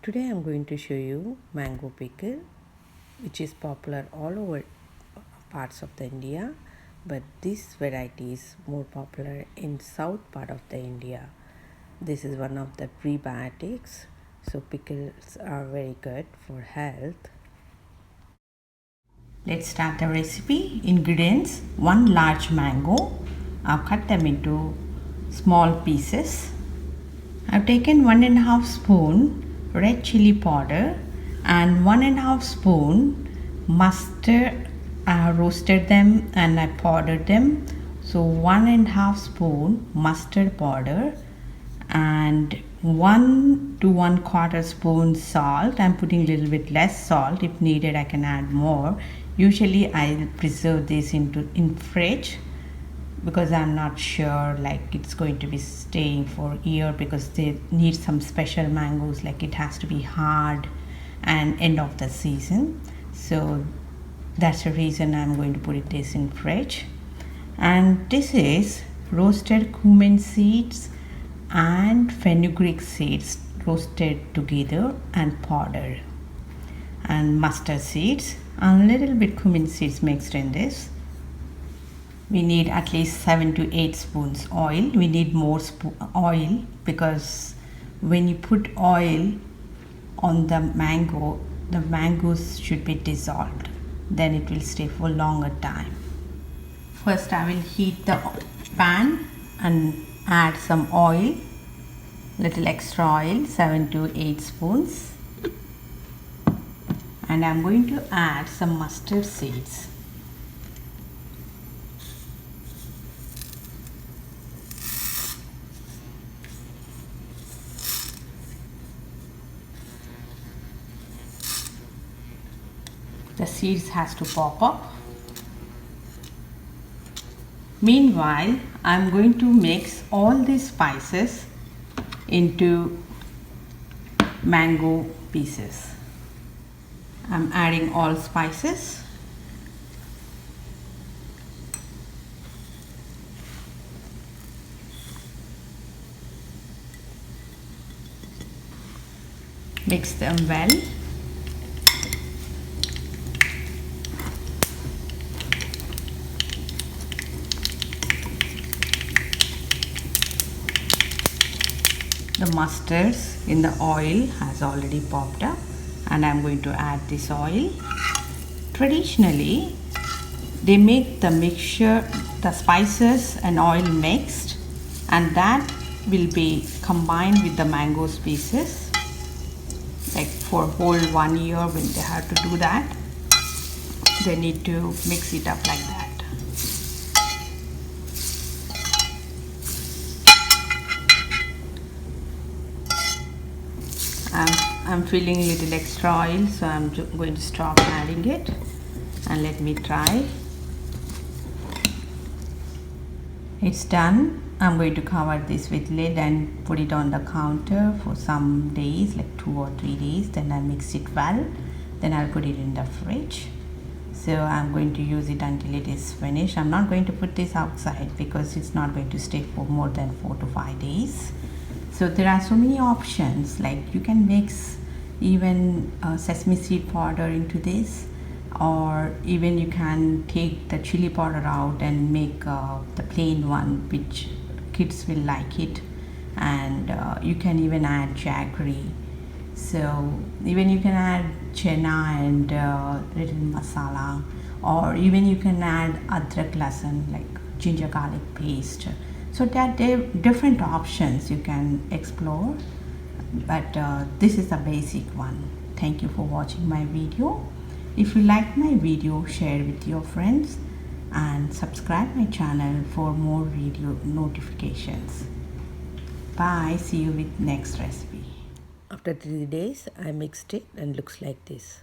Today I'm going to show you mango pickle, which is popular all over parts of the India, but this variety is more popular in south part of the India. This is one of the prebiotics, so pickles are very good for health. Let's start the recipe. Ingredients: 1 large mango. I've cut them into small pieces. I've taken 1.5 spoon red chili powder and 1.5 spoon mustard. I roasted them and I powdered them. So 1.5 spoon mustard powder and 1 to 1/4 spoon salt. I'm putting a little bit less salt. If needed, I can add more. Usually I preserve this in fridge because I'm not sure like it's going to be staying for a year, because they need some special mangoes, like it has to be hard and end of the season. So that's the reason I'm going to put this in fridge. And this is roasted cumin seeds and fenugreek seeds roasted together and powdered, and mustard seeds and a little bit cumin seeds mixed in this. We need at least 7 to 8 spoons oil. We need more oil because when you put oil on the mangoes should be dissolved. Then it will stay for longer time. First I will heat the pan and add some oil, little extra oil, 7 to 8 spoons. And I'm going to add some mustard seeds. The seeds has to pop up. Meanwhile, I'm going to mix all these spices into mango pieces. I'm adding all spices. Mix them well. The mustards in the oil has already popped up, and I'm going to add this oil. Traditionally, they make the mixture, the spices and oil mixed, and that will be combined with the mango pieces. Like for whole 1 year, when they have to do that, they need to mix it up like that. I'm feeling a little extra oil, so I'm going to stop adding it and let me try. It's done. I'm going to cover this with lid and put it on the counter for some days, like 2 or 3 days. Then I mix it well. Then I'll put it in the fridge. So I'm going to use it until it is finished. I'm not going to put this outside because it's not going to stay for more than 4 to 5 days. So there are so many options, like you can mix even sesame seed powder into this, or even you can take the chili powder out and make the plain one, which kids will like it. And you can even add jaggery. So even you can add chena and little masala, or even you can add adrak lasan, like ginger garlic paste. So there are different options you can explore, but this is the basic one. Thank you for watching my video. If you like my video, share with your friends and subscribe my channel for more video notifications. Bye. See you with next recipe. After 3 days, I mixed it and looks like this.